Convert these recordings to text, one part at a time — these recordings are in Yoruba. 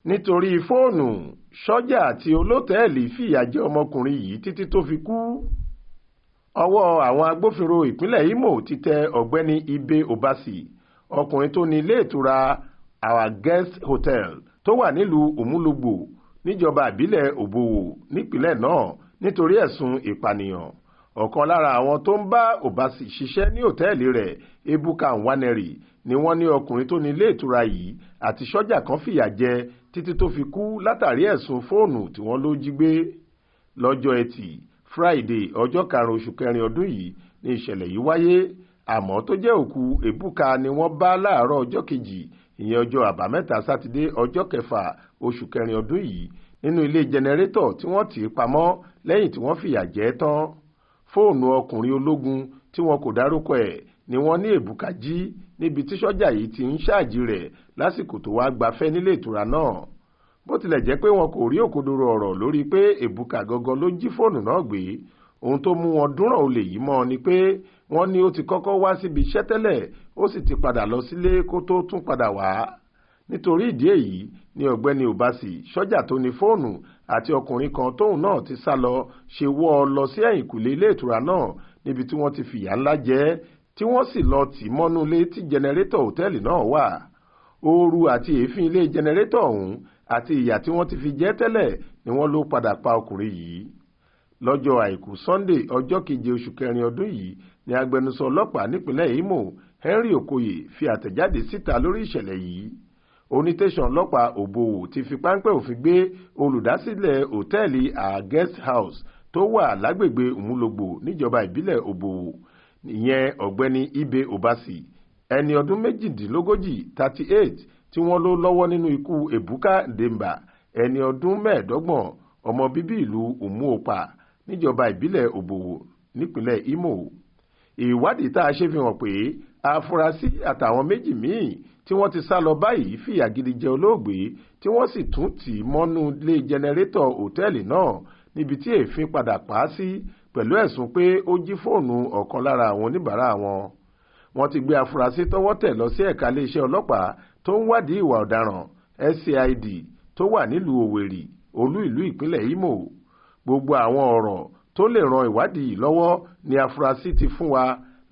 nítorí Foonu, Ṣọja àti olótẹ́ẹ̀lì fìyà jẹ ọmọkùnrin yìí títí tó fi kú. Ọwọ́ àwọn agbófinró ìpínlẹ̀ Imo ti tẹ ọ̀gbẹ́ni Ibe Obasi, ọkùnrin tó ní ilé ìtura Our Guest Hotel tó wà nílùú Òmùlògbò níjọba ìbílẹ̀ Òbòwò nípìnlẹ̀ náà nítorí ẹ̀sùn ìpànìyàn. Ọ̀kan lára àwọn tó ń bá Obasi ṣiṣẹ́ ní òtẹ́ẹ̀lì rẹ̀, Ebuka Nwaneri, ni wọ́n ní ọkùnrin tó ní ilé ìtura yìí àti Ṣọja kan fìyà jẹ títí tó fi kú látàrí ẹ̀sùn fóònù tí wọ́n ló jí gbé. Lọ́jọ́ Ẹtì Friday ọjọ́ 5 oṣù kẹrin ọdún yìí ni ìṣẹ̀lẹ̀ yìí wáyé, àmọ́ tó jẹ́ òkú Ebuka ni wọ́n bá láàárọ̀ ọjọ́ kejì, ìyẹn ọjọ́ àbámẹ́ta sátidé ọjọ́ 6 oṣù kẹrin ọdún yìí nínú ilé jẹnẹrétọ̀ tí wọ́n tì í pamọ́ lẹ́yìn tí wọ́n fìyà jẹ tán. Fóònù ọkùnrin ológun tí wọn kò dárúkọ ẹ̀ ni wọ́n ní Ebuka jí níbi tí Ṣọja yìí ti ń ṣáàjì rẹ̀ lásìkò tó wá gbafẹ́ nílé ìtura náà. Bó tilẹ̀ jẹ́ pé wọn kò rí òkodoro ọ̀rọ̀ lórí pé Ebuka gangan ló jí fóònù náà gbé, ohun tó mú wọn dúnràn olè yìí mọ́ ni pé wọ́n ní ó ti kọ́kọ́ wá síbi iṣẹ́ tẹ́lẹ̀ ó sì ti padà lọ sílé kó tó tún padà wá. Nítorí ìdí èyí ni ọ̀gbẹ́ni Obasi, Ṣọja tó ní fóònù àti ọkùnrin kan tóun náà ti sá lọ ṣe wọ́ ọ lọ sí ẹ̀yìnkùlé ilé ìtura náà níbi tí wọ́n ti fìyà ńlá jẹ tí wọ́n sì lọ tì mọ́nú ilé tí jẹnẹrétọ̀ òtẹ́ẹ̀lì náà wà. Ooru àti èéfín ilé jẹnẹrétọ̀ ọ̀hún àti ìyà tí wọ́n ti fi jẹ tẹ́lẹ̀ ni wọ́n ló padà pa ọkùnrin yìí. Lọ́jọ́ Àìkú Sunday ọjọ́ 7 oṣù kẹrin ọdún yìí ni agbẹnusọ ọlọ́pàá nípìnlẹ̀ Imo Henry Okoye fi àtẹ̀jáde síta lórí ìṣẹ̀lẹ̀ yìí. Onítẹ̀sán ọlọ́pàá Òbòwò ti fi páńpẹ́ òfin gbé olùdásílẹ̀ òtẹ́ẹ̀lì Our Guest House tó wà lágbègbè Òmùlògbò níjọba ìbílẹ̀ Òbòwò, ìyẹn ọ̀gbẹ́ni Ibe Obasi, ẹni ọdún 38 tí wọ́n ló lọ́wọ́ nínú ikú Ebuka Demba, ẹni ọdún 25, ọmọ bíbí ìlú Umuopa níjọba ìbílẹ̀ Òbòwò nípìnlẹ̀ Imo. Ìwádìí tá a ṣe fi hàn pé afurasí àtàwọn méjì míì tí wọ́n ti sá lọ báyìí fìyà gidi jẹ olóògbé tí wọ́n sì tún tì í mọ́nú ilé jẹnẹrétọ̀ òtẹ́ẹ̀lì náà níbi tí èéfín padà pa á sí pẹ̀lú ẹ̀sùn pé ó jí fóònù ọ̀kan lára àwọn oníbàárà wọn. Wọ́n ti gbé afurasí tọ́wọ́ tẹ̀ lọ sí ẹ̀ka iléeṣẹ́ ọlọ́pàá tó ń wádìí ìwà ọ̀daràn SCID tó wà nílùú Òwèrì, olú ìlú ìpínlẹ̀ Imo. Gbogbo àwọn ọ̀rọ̀ tó lè ran ìwádìí lọ́wọ́ ni afurasí ti fún wa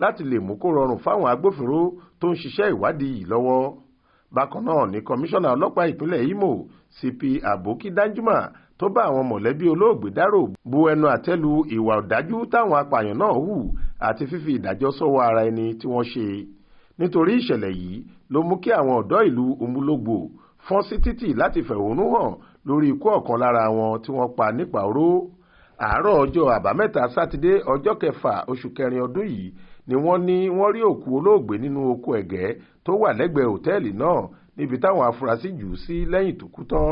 láti lè mú kó rọrùn fáwọn agbófinró tó ń ṣiṣẹ́ ìwádìí yìí lọ́wọ́. Bákan náà ni kọmíṣánná ọlọ́pàá ìpínlẹ̀ Imo CP Aboki Danjuma tó bá àwọn mọ̀lẹ́bí olóògbé dárò bu ẹnu àtẹ́lu ìwà ọ̀dájú táwọn apààyàn náà hù àti fífi ìdájọ́ sọ́wọ́ ara ẹni tí wọ́n ṣe. Nítorí ìṣẹ̀lẹ̀ yìí ló mú kí àwọn ọ̀dọ́ ìlú Òmùlògbò fọ́n sí títì láti fẹ̀hónú hàn lórí ikú ọ̀kan lára wọn tí wọ́n pa nípa oró. Àárọ̀ ọjọ́ àbámẹ́ta sátidé ọjọ́ 6 oṣù kẹrin ọdún yìí ni wọ́n rí òkú olóògbé nínú oko ẹ̀gẹ́ tó wà lẹ́gbẹ̀ẹ́ òtẹ́ẹ̀lì náà níbi táwọn afurasí jù ú sí lẹ́yìn tó kú tán.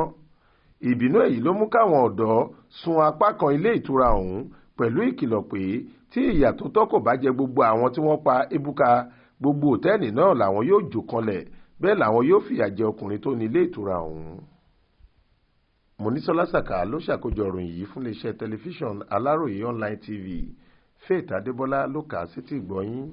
Ìbínú èyí ló mú káwọn ọ̀dọ́ sun apá kan ilé ìtura ọ̀hún pẹ̀lú ìkìlọ̀ pé tí ìyà tó tọ́ kò bá jẹ gbogbo àwọn tí wọ́n pa Ebuka, gbogbo òtẹ́ẹ̀lì náà làwọn yóò jó kanlẹ̀, bẹ́ẹ̀ làwọn yóò fìyà jẹ ọkùnrin tó ní ilé ìtura ọ̀hún. Mọ́nísọ́lá Sàká ló ṣàkójọ ìròyìn yìí fún iléeṣẹ́ tẹlifíṣàn Aláròyé Online TV. Faith Adébọ́lá ló kà á sétí ìgbọ́ yín.